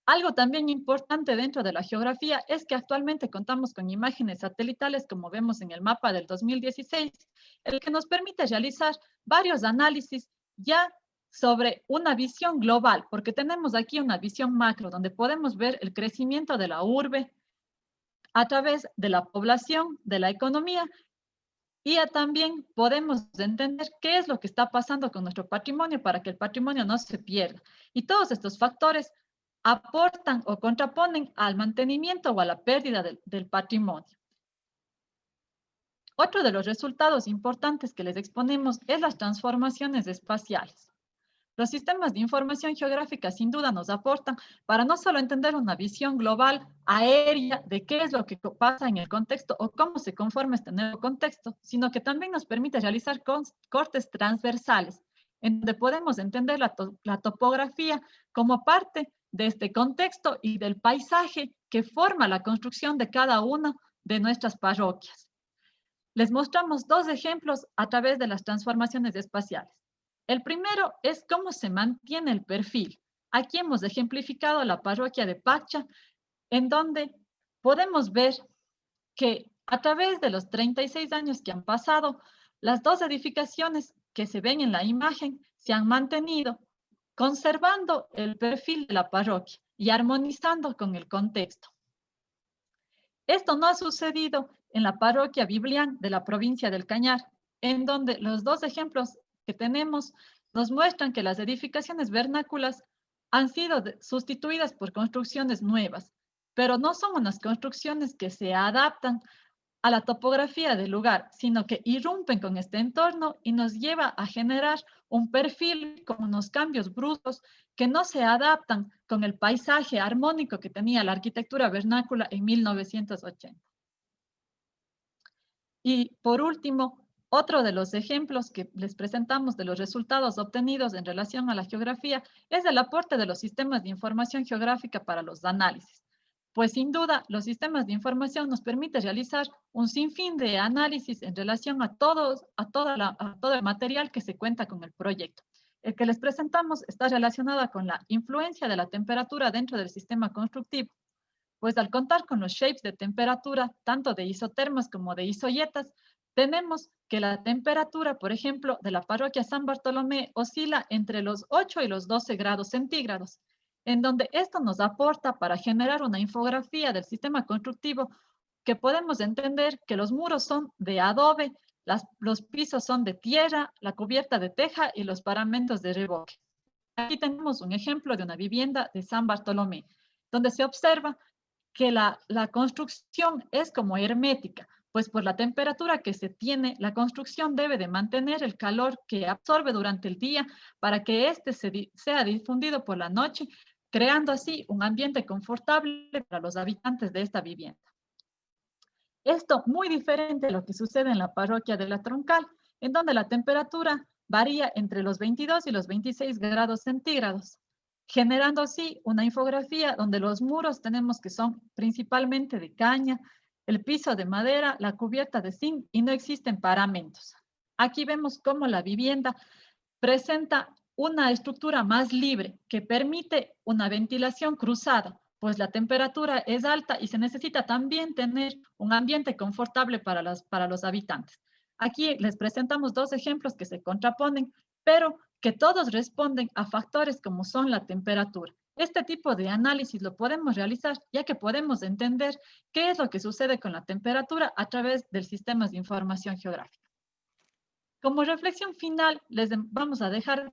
Algo también importante dentro de la geografía es que actualmente contamos con imágenes satelitales, como vemos en el mapa del 2016, el que nos permite realizar varios análisis ya sobre una visión global, porque tenemos aquí una visión macro, donde podemos ver el crecimiento de la urbe a través de la población, de la economía, y también podemos entender qué es lo que está pasando con nuestro patrimonio para que el patrimonio no se pierda. Y todos estos factores aportan o contraponen al mantenimiento o a la pérdida del patrimonio. Otro de los resultados importantes que les exponemos es las transformaciones espaciales. Los sistemas de información geográfica sin duda nos aportan para no solo entender una visión global, aérea, de qué es lo que pasa en el contexto o cómo se conforma este nuevo contexto, sino que también nos permite realizar cortes transversales, en donde podemos entender la topografía como parte de este contexto y del paisaje que forma la construcción de cada una de nuestras parroquias. Les mostramos 2 ejemplos a través de las transformaciones espaciales. El primero es cómo se mantiene el perfil. Aquí hemos ejemplificado la parroquia de Pacha, en donde podemos ver que a través de los 36 años que han pasado, las 2 edificaciones que se ven en la imagen se han mantenido, conservando el perfil de la parroquia y armonizando con el contexto. Esto no ha sucedido en la parroquia Biblián de la provincia del Cañar, en donde los 2 ejemplos que tenemos nos muestran que las edificaciones vernáculas han sido sustituidas por construcciones nuevas, pero no son unas construcciones que se adaptan a la topografía del lugar, sino que irrumpen con este entorno y nos lleva a generar un perfil con unos cambios bruscos que no se adaptan con el paisaje armónico que tenía la arquitectura vernácula en 1980. Y por último, otro de los ejemplos que les presentamos de los resultados obtenidos en relación a la geografía es el aporte de los sistemas de información geográfica para los análisis. Pues sin duda, los sistemas de información nos permiten realizar un sinfín de análisis en relación a todo el material que se cuenta con el proyecto. El que les presentamos está relacionado con la influencia de la temperatura dentro del sistema constructivo, pues al contar con los shapes de temperatura, tanto de isotermas como de isoyetas, tenemos que la temperatura, por ejemplo, de la parroquia San Bartolomé oscila entre los 8 y los 12 grados centígrados, en donde esto nos aporta para generar una infografía del sistema constructivo que podemos entender que los muros son de adobe, los pisos son de tierra, la cubierta de teja y los paramentos de revoque. Aquí tenemos un ejemplo de una vivienda de San Bartolomé, donde se observa que la construcción es como hermética, pues por la temperatura que se tiene, la construcción debe de mantener el calor que absorbe durante el día para que éste sea difundido por la noche creando así un ambiente confortable para los habitantes de esta vivienda. Esto muy diferente a lo que sucede en la parroquia de La Troncal, en donde la temperatura varía entre los 22 y los 26 grados centígrados, generando así una infografía donde los muros tenemos que son principalmente de caña, el piso de madera, la cubierta de zinc y no existen paramentos. Aquí vemos cómo la vivienda presenta una estructura más libre que permite una ventilación cruzada, pues la temperatura es alta y se necesita también tener un ambiente confortable para los habitantes. Aquí les presentamos dos ejemplos que se contraponen, pero que todos responden a factores como son la temperatura. Este tipo de análisis lo podemos realizar ya que podemos entender qué es lo que sucede con la temperatura a través del sistema de información geográfica. Como reflexión final, les vamos a dejar,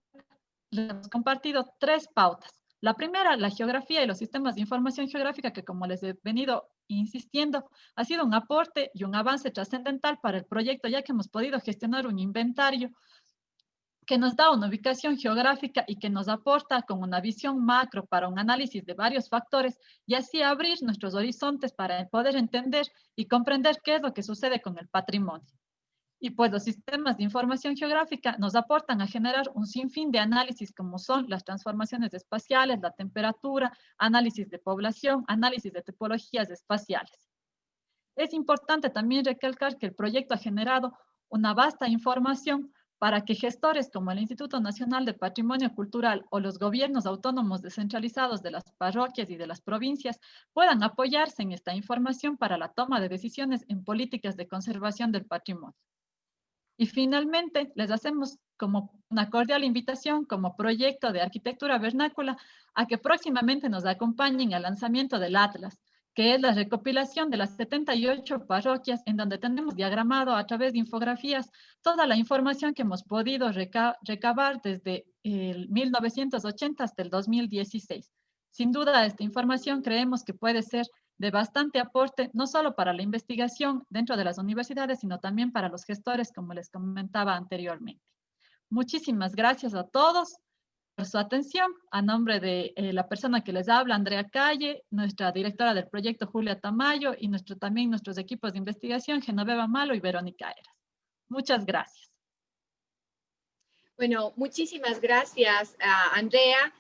les hemos compartido 3 pautas. La primera, la geografía y los sistemas de información geográfica, que como les he venido insistiendo, ha sido un aporte y un avance trascendental para el proyecto, ya que hemos podido gestionar un inventario que nos da una ubicación geográfica y que nos aporta con una visión macro para un análisis de varios factores y así abrir nuestros horizontes para poder entender y comprender qué es lo que sucede con el patrimonio. Y pues los sistemas de información geográfica nos aportan a generar un sinfín de análisis como son las transformaciones espaciales, la temperatura, análisis de población, análisis de tipologías espaciales. Es importante también recalcar que el proyecto ha generado una vasta información para que gestores como el Instituto Nacional de Patrimonio Cultural o los gobiernos autónomos descentralizados de las parroquias y de las provincias puedan apoyarse en esta información para la toma de decisiones en políticas de conservación del patrimonio. Y finalmente, les hacemos como una cordial invitación como proyecto de arquitectura vernácula a que próximamente nos acompañen al lanzamiento del Atlas, que es la recopilación de las 78 parroquias en donde tenemos diagramado a través de infografías toda la información que hemos podido recabar desde el 1980 hasta el 2016. Sin duda, esta información creemos que puede ser de bastante aporte, no solo para la investigación dentro de las universidades, sino también para los gestores, como les comentaba anteriormente. Muchísimas gracias a todos por su atención. A nombre de la persona que les habla, Andrea Calle, nuestra directora del proyecto, Julia Tamayo, y también nuestros equipos de investigación, Genoveva Malo y Verónica Eras. Muchas gracias. Bueno, muchísimas gracias a Andrea.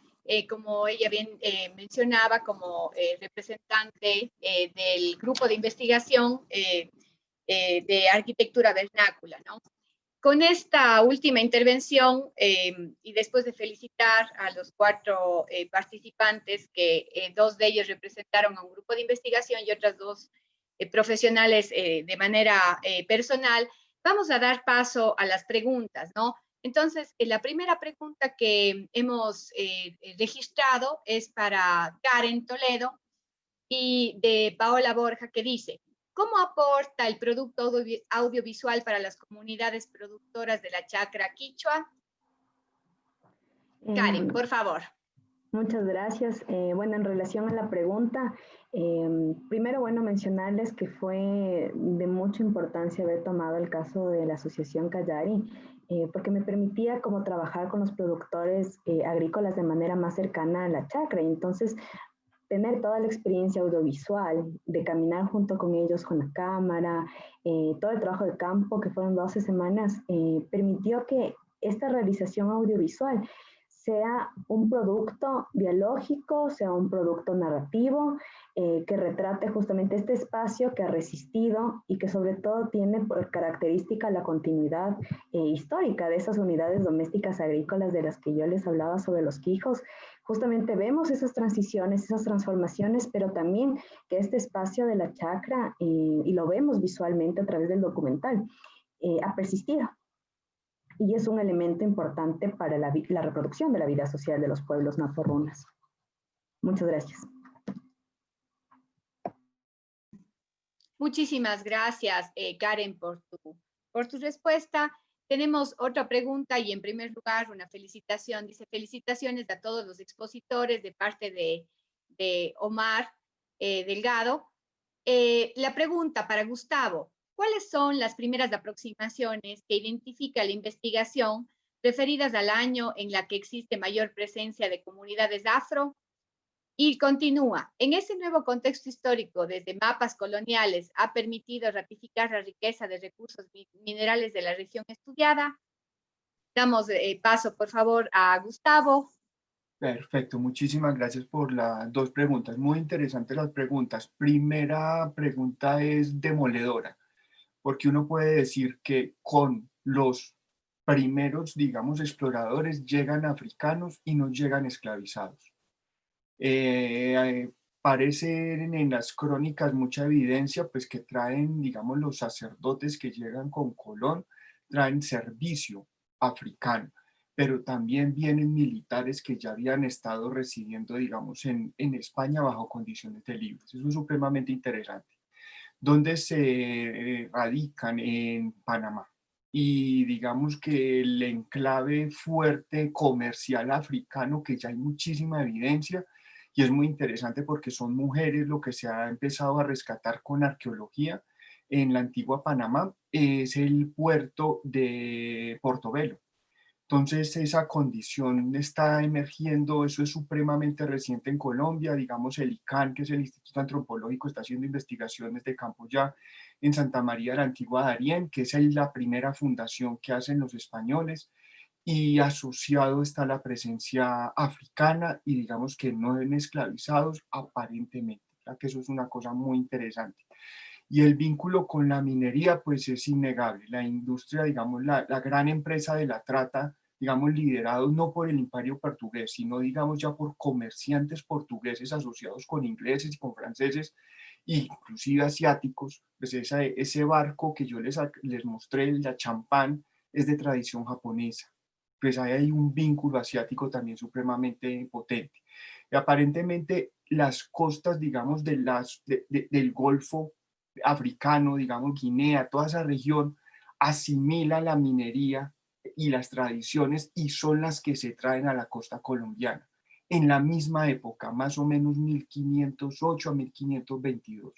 Como ella bien mencionaba, como representante del grupo de investigación de arquitectura vernácula, ¿no? Con esta última intervención y después de felicitar a los 4 participantes, que 2 de ellos representaron a un grupo de investigación y otras 2 profesionales de manera personal, vamos a dar paso a las preguntas, ¿no? Entonces, la primera pregunta que hemos registrado es para Karen Toledo y de Paola Borja, que dice: ¿cómo aporta el producto audiovisual para las comunidades productoras de la chacra quichua? Karen, por favor. Muchas gracias. Bueno, en relación a la pregunta, primero, bueno, mencionarles que fue de mucha importancia haber tomado el caso de la Asociación Callari, porque me permitía como trabajar con los productores agrícolas de manera más cercana a la chacra. Y entonces, tener toda la experiencia audiovisual, de caminar junto con ellos con la cámara, todo el trabajo de campo, que fueron 12 semanas, permitió que esta realización audiovisual sea un producto dialógico, sea un producto narrativo, que retrate justamente este espacio que ha resistido y que sobre todo tiene por característica la continuidad histórica de esas unidades domésticas agrícolas de las que yo les hablaba sobre los quijos. Justamente vemos esas transiciones, esas transformaciones, pero también que este espacio de la chacra, y lo vemos visualmente a través del documental, ha persistido. Y es un elemento importante para la reproducción de la vida social de los pueblos naporrunas. Muchas gracias. Muchísimas gracias, Karen, por tu respuesta. Tenemos otra pregunta y en primer lugar una felicitación. Dice: felicitaciones a todos los expositores de parte de Omar Delgado. La pregunta para Gustavo: ¿cuáles son las primeras aproximaciones que identifica la investigación referidas al año en la que existe mayor presencia de comunidades afro? Y continúa, en ese nuevo contexto histórico, desde mapas coloniales, ha permitido ratificar la riqueza de recursos minerales de la región estudiada. Damos paso, por favor, a Gustavo. Perfecto, muchísimas gracias por las dos preguntas. Muy interesantes las preguntas. Primera pregunta es demoledora, porque uno puede decir que con los primeros, digamos, exploradores llegan africanos y no llegan esclavizados. Parece en las crónicas mucha evidencia, pues que traen, digamos, los sacerdotes que llegan con Colón, traen servicio africano, pero también vienen militares que ya habían estado residiendo, digamos, en España bajo condiciones de libres. Eso es supremamente interesante. ¿Dónde se radican? En Panamá. Y digamos que el enclave fuerte comercial africano, que ya hay muchísima evidencia, y es muy interesante porque son mujeres lo que se ha empezado a rescatar con arqueología en la antigua Panamá, es el puerto de Portobelo. Entonces esa condición está emergiendo, eso es supremamente reciente en Colombia, digamos el ICANN, que es el Instituto Antropológico, está haciendo investigaciones de campo ya en Santa María de la Antigua Darién, que es la primera fundación que hacen los españoles, y asociado está la presencia africana y digamos que no en esclavizados aparentemente, ya que eso es una cosa muy interesante. Y el vínculo con la minería, pues es innegable. La industria, digamos, la gran empresa de la trata, digamos, liderados no por el imperio portugués, sino, digamos, ya por comerciantes portugueses asociados con ingleses y con franceses, inclusive asiáticos, pues ese barco que yo les mostré, la champán, es de tradición japonesa. Pues ahí hay un vínculo asiático también supremamente potente. Y aparentemente las costas, digamos, del Golfo africano, digamos, Guinea, toda esa región, asimila la minería y las tradiciones y son las que se traen a la costa colombiana. En la misma época, más o menos 1508 a 1522. O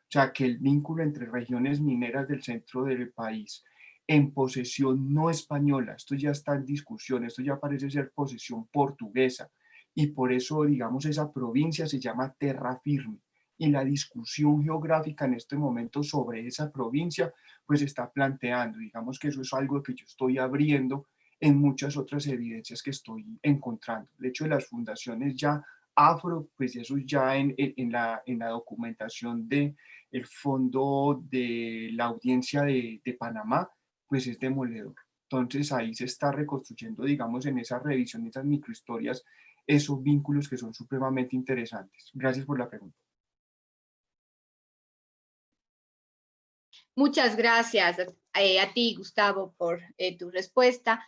sea, que el vínculo entre regiones mineras del centro del país en posesión no española, esto ya está en discusión, esto ya parece ser posesión portuguesa, y por eso, digamos, esa provincia se llama terra firme, y la discusión geográfica en este momento sobre esa provincia, pues está planteando, digamos que eso es algo que yo estoy abriendo en muchas otras evidencias que estoy encontrando. El hecho de las fundaciones ya afro, pues eso ya en la documentación del Fondo de la Audiencia de Panamá, pues es demoledor. Entonces ahí se está reconstruyendo, digamos, en esa revisión, esas microhistorias, esos vínculos que son supremamente interesantes. Gracias por la pregunta. Muchas gracias a ti, Gustavo, por tu respuesta.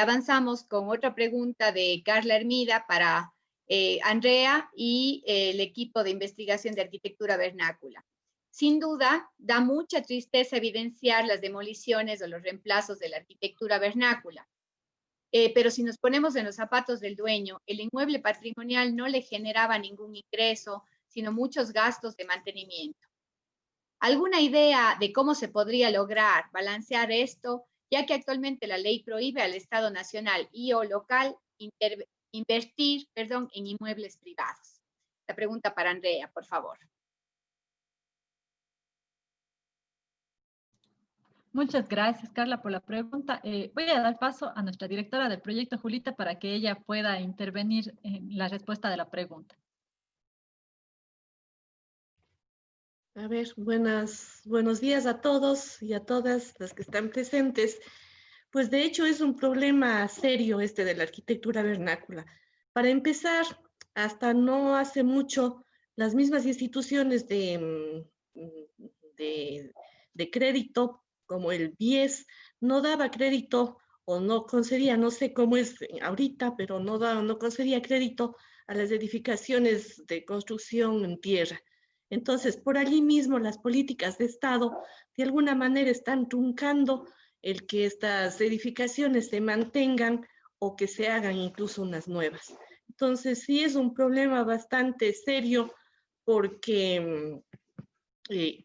Avanzamos con otra pregunta de Carla Hermida para Andrea y el equipo de investigación de arquitectura vernácula. Sin duda, da mucha tristeza evidenciar las demoliciones o los reemplazos de la arquitectura vernácula. Pero si nos ponemos en los zapatos del dueño, el inmueble patrimonial no le generaba ningún ingreso, sino muchos gastos de mantenimiento. ¿Alguna idea de cómo se podría lograr balancear esto, ya que actualmente la ley prohíbe al Estado nacional y o local invertir en inmuebles privados? La pregunta para Andrea, por favor. Muchas gracias, Carla, por la pregunta. Voy a dar paso a nuestra directora del proyecto, Julita, para que ella pueda intervenir en la respuesta de la pregunta. A ver, buenos días a todos y a todas las que están presentes. Pues de hecho es un problema serio este de la arquitectura vernácula. Para empezar, hasta no hace mucho, las mismas instituciones de crédito, como el BIES, no daba crédito o no concedía, no sé cómo es ahorita, pero no concedía crédito a las edificaciones de construcción en tierra. Entonces, por allí mismo las políticas de Estado de alguna manera están truncando el que estas edificaciones se mantengan o que se hagan incluso unas nuevas. Entonces, sí es un problema bastante serio porque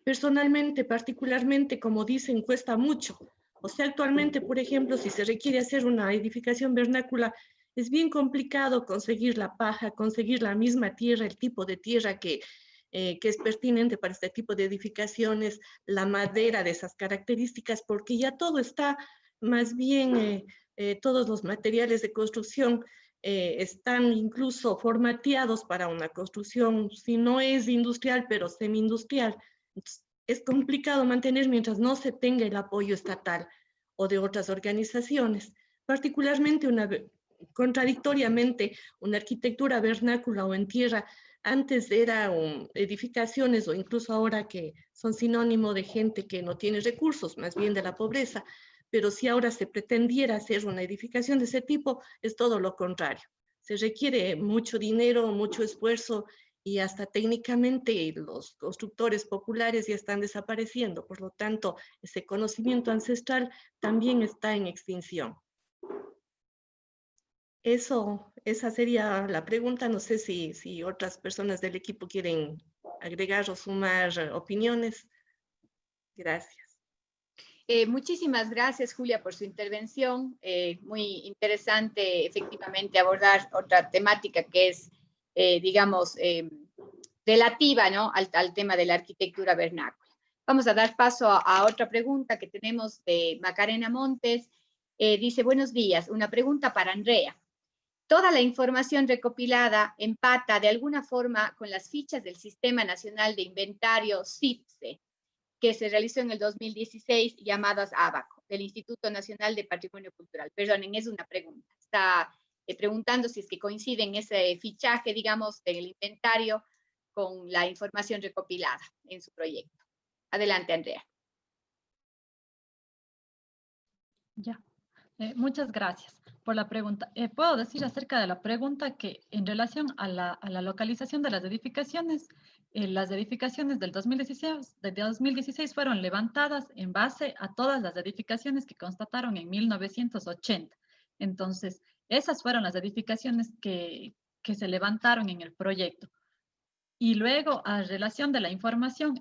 personalmente, particularmente, como dicen, cuesta mucho. O sea, actualmente, por ejemplo, si se requiere hacer una edificación vernácula Es bien complicado conseguir la paja, conseguir la misma tierra, el tipo de tierra que es pertinente para este tipo de edificaciones, la madera de esas características, porque ya todo está, más bien todos los materiales de construcción están incluso formateados para una construcción, si no es industrial, pero semi-industrial. Es complicado mantener mientras no se tenga el apoyo estatal o de otras organizaciones, particularmente contradictoriamente una arquitectura vernácula o en tierra antes eran edificaciones o incluso ahora que son sinónimo de gente que no tiene recursos, más bien de la pobreza, pero si ahora se pretendiera hacer una edificación de ese tipo, es todo lo contrario. Se requiere mucho dinero, mucho esfuerzo y hasta técnicamente los constructores populares ya están desapareciendo, por lo tanto, ese conocimiento ancestral también está en extinción. Esa sería la pregunta. No sé si otras personas del equipo quieren agregar o sumar opiniones. Gracias. Muchísimas gracias, Julia, por su intervención. Muy interesante, efectivamente, abordar otra temática que es, digamos, relativa, ¿no?, al tema de la arquitectura vernácula. Vamos a dar paso a otra pregunta que tenemos de Macarena Montes. Dice, buenos días, una pregunta para Andrea. Toda la información recopilada empata de alguna forma con las fichas del Sistema Nacional de Inventario CIPSE, que se realizó en el 2016, llamadas ABACO, del Instituto Nacional de Patrimonio Cultural. Perdonen, es una pregunta. Está preguntando si es que coinciden ese fichaje, digamos, del inventario con la información recopilada en su proyecto. Adelante, Andrea. Ya. Muchas gracias por la pregunta. Puedo decir acerca de la pregunta que en relación a la localización de las edificaciones del 2016 fueron levantadas en base a todas las edificaciones que constataron en 1980. Entonces, esas fueron las edificaciones que se levantaron en el proyecto. Y luego, a relación de la información,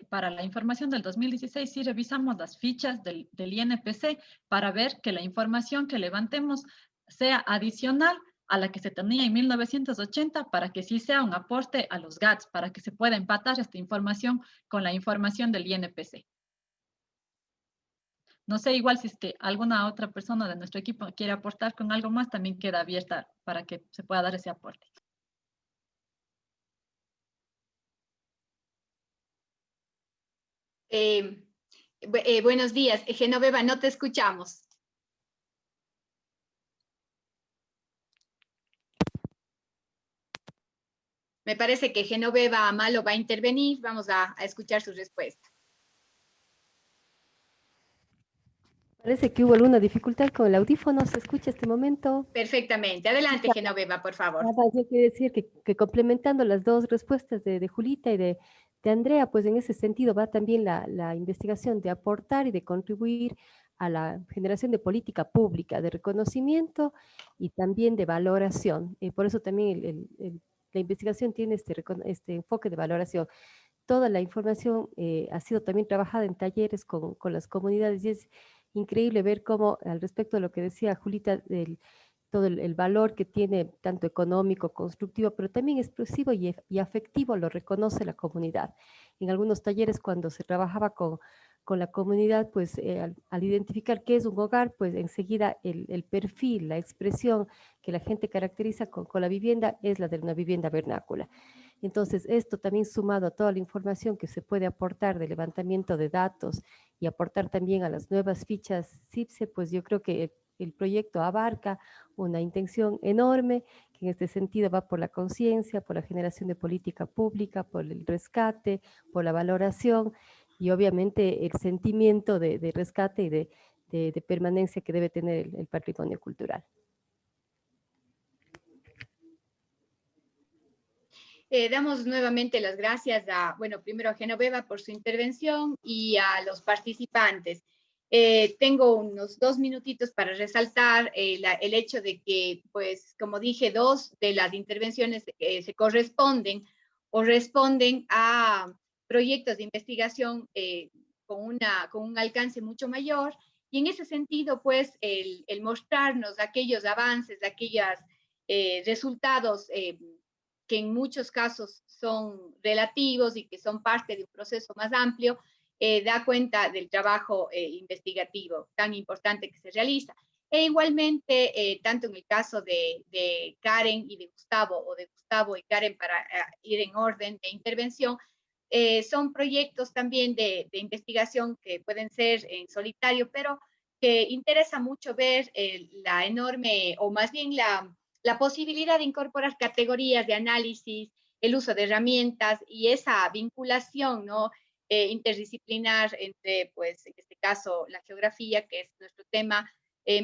para la información del 2016, sí revisamos las fichas del INPC para ver que la información que levantemos sea adicional a la que se tenía en 1980 para que sí sea un aporte a los GATS, para que se pueda empatar esta información con la información del INPC. No sé, igual si es que alguna otra persona de nuestro equipo quiere aportar con algo más, también queda abierta para que se pueda dar ese aporte. Buenos días, Genoveva, no te escuchamos. Me parece que Genoveva Amalo va a intervenir. Vamos a escuchar su respuesta. Parece que hubo alguna dificultad con el audífono. ¿Se escucha este momento? Perfectamente. Adelante, Genoveva, por favor. Nada, yo quiero decir que complementando las dos respuestas de Julita y de Andrea, pues en ese sentido va también la investigación de aportar y de contribuir a la generación de política pública, de reconocimiento y también de valoración. Por eso también la investigación tiene este enfoque de valoración. Toda la información ha sido también trabajada en talleres con las comunidades y es increíble ver cómo, al respecto de lo que decía Julita, todo el valor que tiene, tanto económico, constructivo, pero también expresivo y afectivo, lo reconoce la comunidad. En algunos talleres, cuando se trabajaba con la comunidad, pues al identificar qué es un hogar, pues enseguida el perfil, la expresión que la gente caracteriza con la vivienda es la de una vivienda vernácula. Entonces, esto también sumado a toda la información que se puede aportar de levantamiento de datos y aportar también a las nuevas fichas CIPSE, pues yo creo que el proyecto abarca una intención enorme, que en este sentido va por la conciencia, por la generación de política pública, por el rescate, por la valoración y obviamente el sentimiento de rescate y de permanencia que debe tener el patrimonio cultural. Damos nuevamente las gracias primero a Genoveva por su intervención y a los participantes. Tengo unos 2 minutitos para resaltar el hecho de que, pues, como dije, 2 de las intervenciones se corresponden o responden a proyectos de investigación con un alcance mucho mayor Y en ese sentido, pues, el mostrarnos aquellos avances, aquellos resultados que en muchos casos son relativos y que son parte de un proceso más amplio, da cuenta del trabajo investigativo tan importante que se realiza. E igualmente, tanto en el caso de Karen y de Gustavo, o de Gustavo y Karen, para ir en orden de intervención, son proyectos también de investigación que pueden ser en solitario, pero que interesa mucho ver la enorme, o más bien la posibilidad de incorporar categorías de análisis, el uso de herramientas y esa vinculación, ¿no? Interdisciplinar entre, pues, en este caso, la geografía, que es nuestro tema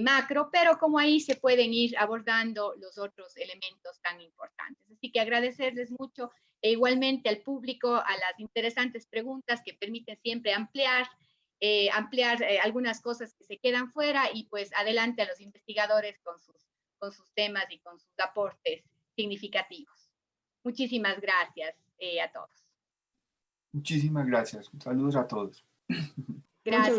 macro, pero como ahí se pueden ir abordando los otros elementos tan importantes. Así que agradecerles mucho, e igualmente al público, a las interesantes preguntas que permiten siempre ampliar algunas cosas que se quedan fuera, y pues adelante a los investigadores con sus temas y con sus aportes significativos. Muchísimas gracias a todos. Muchísimas gracias. Saludos a todos. Gracias.